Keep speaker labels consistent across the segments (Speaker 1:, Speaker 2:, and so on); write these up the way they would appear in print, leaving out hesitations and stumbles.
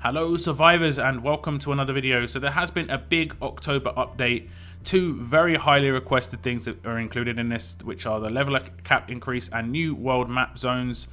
Speaker 1: Hello survivors and welcome to another video. So there has been a big October update. Two very highly requested things that are included in this, which are the level cap increase and new world map zones,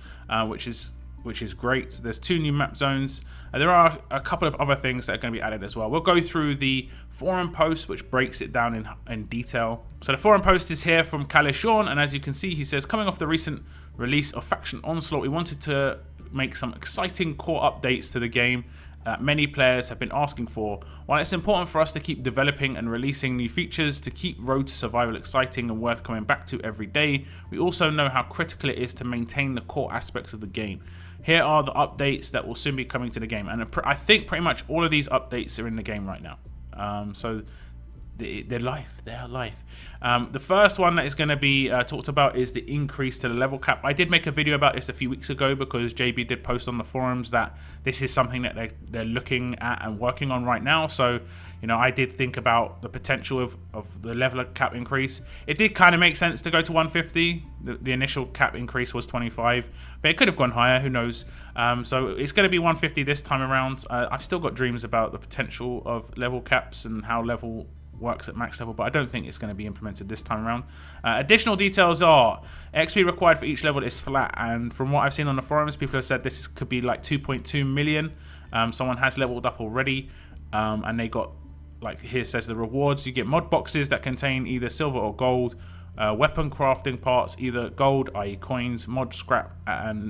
Speaker 1: which is great. There's two new map zones. There are a couple of other things that are going to be added as well. We'll go through the forum post, which breaks it down in detail. So the forum post is here from Sean, and as you can see, he says, coming off the recent release of Faction Onslaught, we wanted to make some exciting core updates to the game that many players have been asking for. While it's important for us to keep developing and releasing new features to keep Road to Survival exciting and worth coming back to every day, we also know how critical it is to maintain the core aspects of the game. Here are the updates that will soon be coming to the game, and I think pretty much all of these updates are in the game right now. So they're life. The first one that is going to be talked about is the increase to the level cap. I did make a video about this a few weeks ago because JB did post on the forums that this is something that they're looking at and working on right now. So, you know, I did think about the potential of the level cap increase. It did kind of make sense to go to 150. The initial cap increase was 25, but it could have gone higher, who knows. So it's going to be 150 this time around. I've still got dreams about the potential of level caps and how level works at max level, but I don't think it's going to be implemented this time around. Additional details are XP required for each level is flat, and from what I've seen on the forums, people have said this could be like 2.2 million. Someone has leveled up already, and they got, like here says, the rewards. You get mod boxes that contain either silver or gold, weapon crafting parts, either gold, i.e. coins, mod scrap,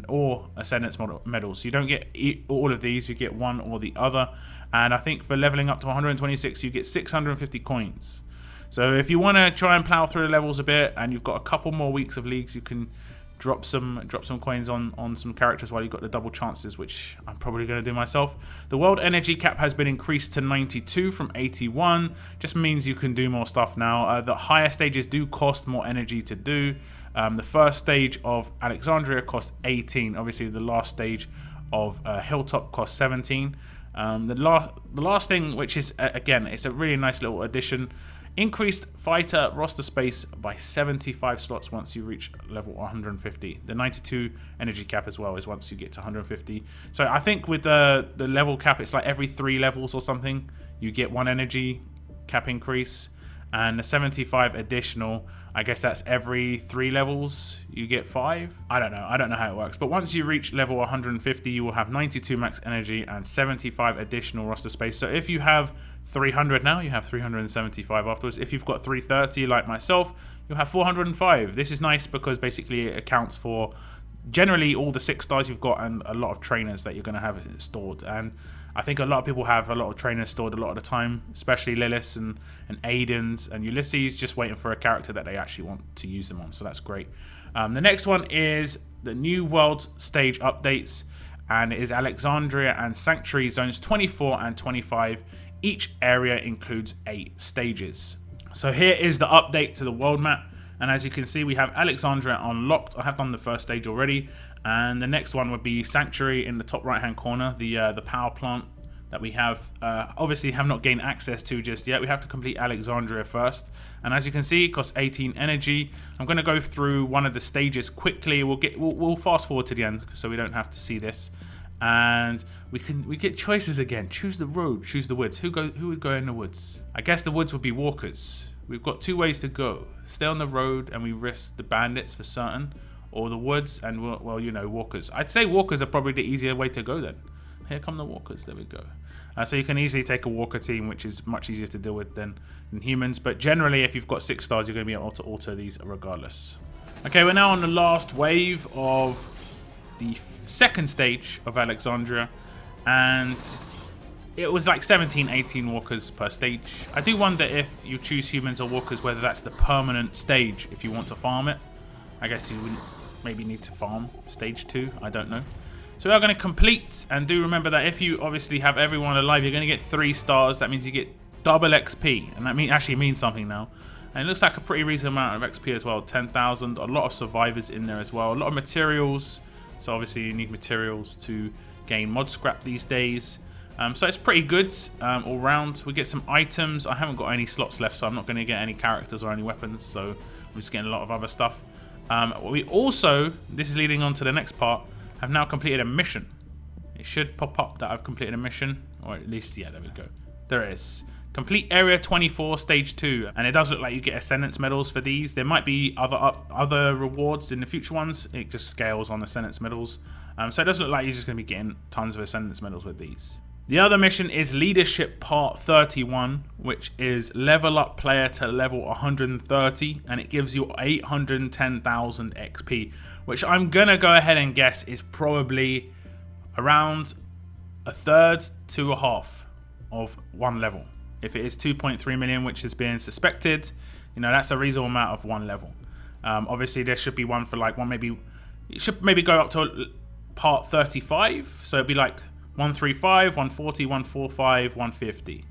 Speaker 1: or ascendance medals. So you don't get all of these, you get one or the other. And I think for leveling up to 126, you get 650 coins. So if you want to try and plow through the levels a bit, and you've got a couple more weeks of leagues, you can drop some coins on some characters while you've got the double chances, which I'm probably going to do myself. The world energy cap has been increased to 92 from 81. Just means you can do more stuff now. The higher stages do cost more energy to do. The first stage of Alexandria costs 18. Obviously, the last stage of Hilltop costs 17. The last thing, which is again, it's a really nice little addition. Increased fighter roster space by 75 slots once you reach level 150. The 92 energy cap as well is once you get to 150. So I think with the level cap, it's like every 3 levels or something, you get 1 energy cap increase. And the 75 additional, I guess that's every 3 levels you get 5. I don't know how it works, but once you reach level 150, you will have 92 max energy and 75 additional roster space. So if you have 300 now, you have 375 afterwards. If you've got 330 like myself, you'll have 405. This is nice because basically it accounts for generally all the 6 stars you've got and a lot of trainers that you're going to have stored. And I think a lot of people have a lot of trainers stored a lot of the time, especially Liliths and Aidens and Ulysses, just waiting for a character that they actually want to use them on. So that's great. The next one is the new world stage updates, and it is Alexandria and Sanctuary zones 24 and 25. Each area includes 8 stages. So here is the update to the world map. And as you can see, we have Alexandria unlocked. I have done the first stage already. And the next one would be Sanctuary in the top right-hand corner, the power plant that we have obviously have not gained access to just yet. We have to complete Alexandria first. And as you can see, it costs 18 energy. I'm going to go through one of the stages quickly. We'll fast forward to the end so we don't have to see this. And we get choices again. Choose the road, choose the woods. Who would go in the woods? I guess the woods would be walkers. We've got 2 ways to go. Stay on the road and we risk the bandits for certain, or the woods and, well, you know, walkers. I'd say walkers are probably the easier way to go then. Here come the walkers. There we go. So you can easily take a walker team, which is much easier to deal with than humans. But generally, if you've got 6 stars, you're going to be able to alter these regardless. Okay, we're now on the last wave of the second stage of Alexandria. And it was like 17, 18 walkers per stage. I do wonder if you choose humans or walkers, whether that's the permanent stage if you want to farm it. I guess you wouldn't maybe need to farm stage 2. I don't know. So we are going to complete, and do remember that if you obviously have everyone alive, you're going to get 3 stars. That means you get double XP, and that actually means something now. And it looks like a pretty reasonable amount of XP as well, 10,000. A lot of survivors in there as well. A lot of materials. So obviously you need materials to gain mod scrap these days. So it's pretty good all round. We get some items. I haven't got any slots left, so I'm not going to get any characters or any weapons. So I'm just getting a lot of other stuff. We also, this is leading on to the next part, have now completed a mission. It should pop up that I've completed a mission, or at least, yeah, there we go. There it is. Complete Area 24, Stage 2, and it does look like you get Ascendance medals for these. There might be other rewards in the future ones. It just scales on Ascendance medals. So it doesn't look like you're just going to be getting tons of Ascendance medals with these. The other mission is Leadership Part 31, which is level up player to level 130, and it gives you 810,000 XP, which I'm going to go ahead and guess is probably around a third to a half of one level. If it is 2.3 million, which is being suspected, you know, that's a reasonable amount of one level. Obviously, there should be one for like it should maybe go up to part 35. So it'd be like 135, 140, 145, 150.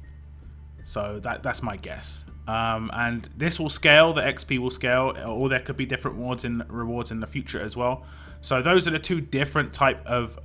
Speaker 1: So that's my guess. And this will scale, the XP will scale, or there could be different rewards in the future as well. So those are the two different type of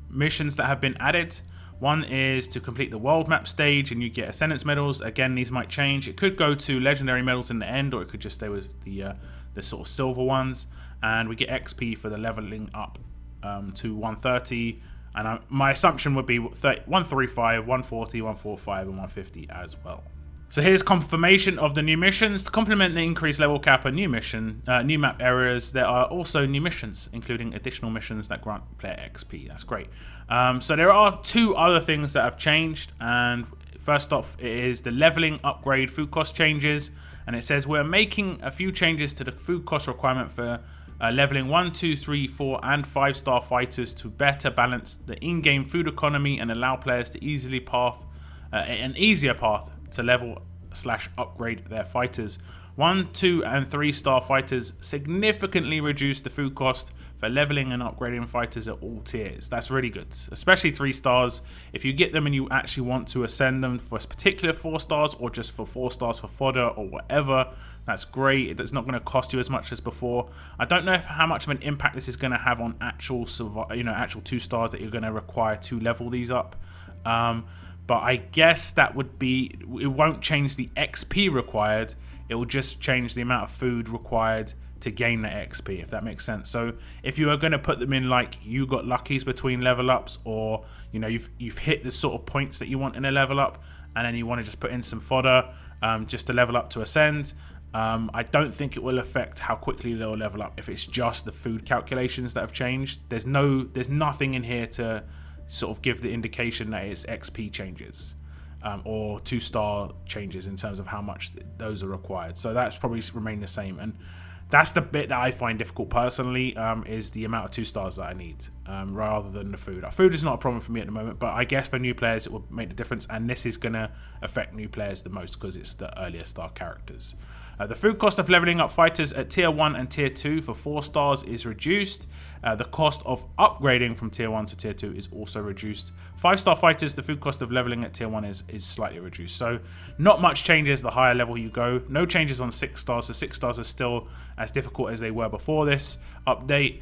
Speaker 1: missions that have been added. One is to complete the world map stage and you get Ascendance medals. Again, these might change. It could go to legendary medals in the end, or it could just stay with the sort of silver ones. And we get XP for the leveling up to 130. And my assumption would be 135, 140, 145, and 150 as well. So here's confirmation of the new missions. To complement the increased level cap and new map areas, there are also new missions, including additional missions that grant player XP. That's great. So there are two other things that have changed. And first off, it is the leveling upgrade food cost changes. And it says we're making a few changes to the food cost requirement for leveling 1, 2, 3, 4, and 5-star fighters to better balance the in-game food economy and allow players to an easier path to level/upgrade their fighters. 1, 2, and 3-star fighters significantly reduce the food cost for leveling and upgrading fighters at all tiers. That's really good, especially 3 stars. If you get them and you actually want to ascend them for particular 4 stars or just for 4 stars for fodder or whatever, that's great. It's not going to cost you as much as before. I don't know how much of an impact this is going to have on actual 2 stars that you're going to require to level these up. But I guess that would be, it won't change the XP required. It will just change the amount of food required to gain the XP, if that makes sense. So if you are going to put them in like you got luckies between level ups, or you know you've hit the sort of points that you want in a level up, and then you want to just put in some fodder just to level up to ascend, I don't think it will affect how quickly they'll level up if it's just the food calculations that have changed. There's nothing in here to sort of give the indication that it's XP changes or 2-star changes in terms of how much those are required. So that's probably remain the same. And that's the bit that I find difficult personally, is the amount of 2 stars that I need rather than the food. Food is not a problem for me at the moment, but I guess for new players it will make the difference, and this is going to affect new players the most because it's the earlier star characters. The food cost of leveling up fighters at tier 1 and tier 2 for 4 stars is reduced. The cost of upgrading from tier 1 to tier 2 is also reduced. 5-star fighters, the food cost of leveling at tier 1 is slightly reduced. So not much changes the higher level you go. No changes on 6 stars. The 6 stars are still as difficult as they were before this update,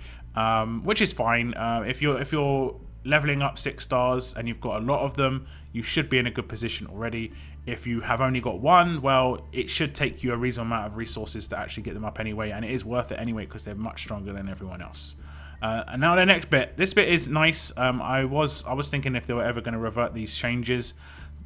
Speaker 1: which is fine. If you're leveling up 6 stars and you've got a lot of them, you should be in a good position already. If you have only got 1, well, it should take you a reasonable amount of resources to actually get them up anyway, and it is worth it anyway because they're much stronger than everyone else. And now the next bit. This bit is nice. I was thinking if they were ever going to revert these changes.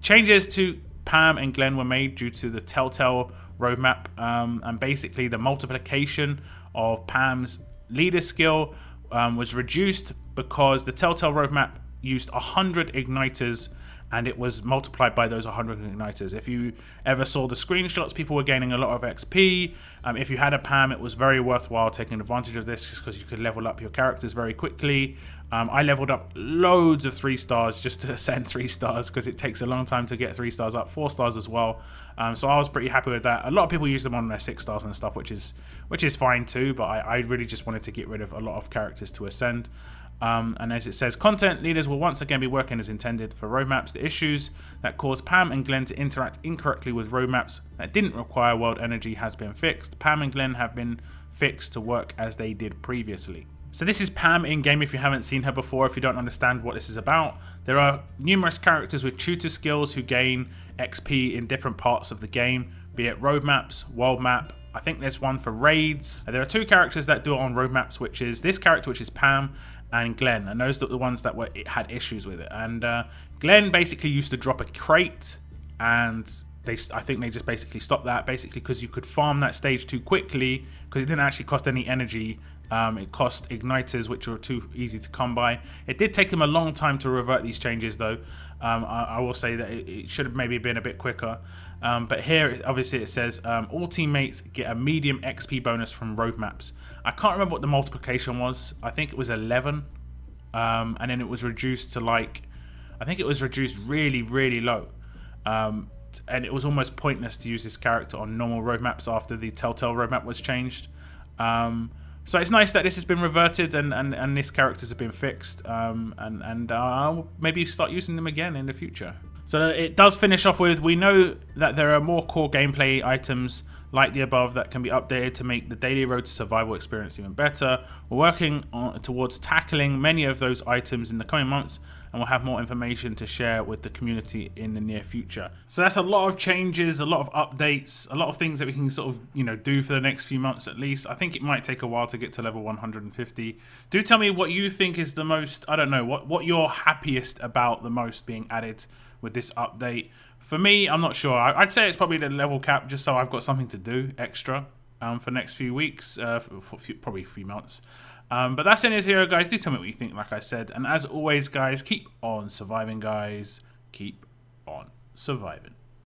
Speaker 1: Changes to Pam and Glenn were made due to the Telltale roadmap, and basically the multiplication of Pam's leader skill was reduced because the Telltale roadmap used 100 igniters, and it was multiplied by those 100 igniters. If you ever saw the screenshots, people were gaining a lot of XP. If you had a Pam, it was very worthwhile taking advantage of this just because you could level up your characters very quickly. I leveled up loads of 3 stars just to ascend 3 stars because it takes a long time to get 3 stars up, 4 stars as well. So I was pretty happy with that. A lot of people use them on their 6 stars and stuff, which is fine too, but I really just wanted to get rid of a lot of characters to ascend. And as it says, content leaders will once again be working as intended for roadmaps. The issues that caused Pam and Glenn to interact incorrectly with roadmaps that didn't require world energy has been fixed. Pam and Glenn have been fixed to work as they did previously. So this is Pam in game if you haven't seen her before, if you don't understand what this is about. There are numerous characters with tutor skills who gain XP in different parts of the game, be it roadmaps, world map. I think there's one for raids. There are 2 characters that do it on roadmaps, which is this character, which is Pam, and Glenn, and those are the ones that had issues with it. And Glenn basically used to drop a crate, and I think they just basically stopped that, basically because you could farm that stage too quickly, because it didn't actually cost any energy. It cost igniters, which were too easy to come by. It did take them a long time to revert these changes, though. I will say that it should have maybe been a bit quicker. But here, obviously, it says all teammates get a medium XP bonus from roadmaps. I can't remember what the multiplication was. I think it was 11, and then it was reduced to like, I think it was reduced really, really low. And it was almost pointless to use this character on normal roadmaps after the Telltale roadmap was changed. So it's nice that this has been reverted and these characters have been fixed, and I'll maybe start using them again in the future. So it does finish off with, we know that there are more core gameplay items like the above that can be updated to make the daily road to survival experience even better. We're working towards tackling many of those items in the coming months, and we'll have more information to share with the community in the near future. So that's a lot of changes, a lot of updates, a lot of things that we can sort of, you know, do for the next few months at least. I think it might take a while to get to level 150. Do tell me what you think is the most, I don't know, what you're happiest about the most being added with this update. For me, I'm not sure. I'd say it's probably the level cap, just so I've got something to do extra for next few weeks, for probably a few months. But that's it here, guys. Do tell me what you think, like I said. And as always, guys, keep on surviving, guys. Keep on surviving.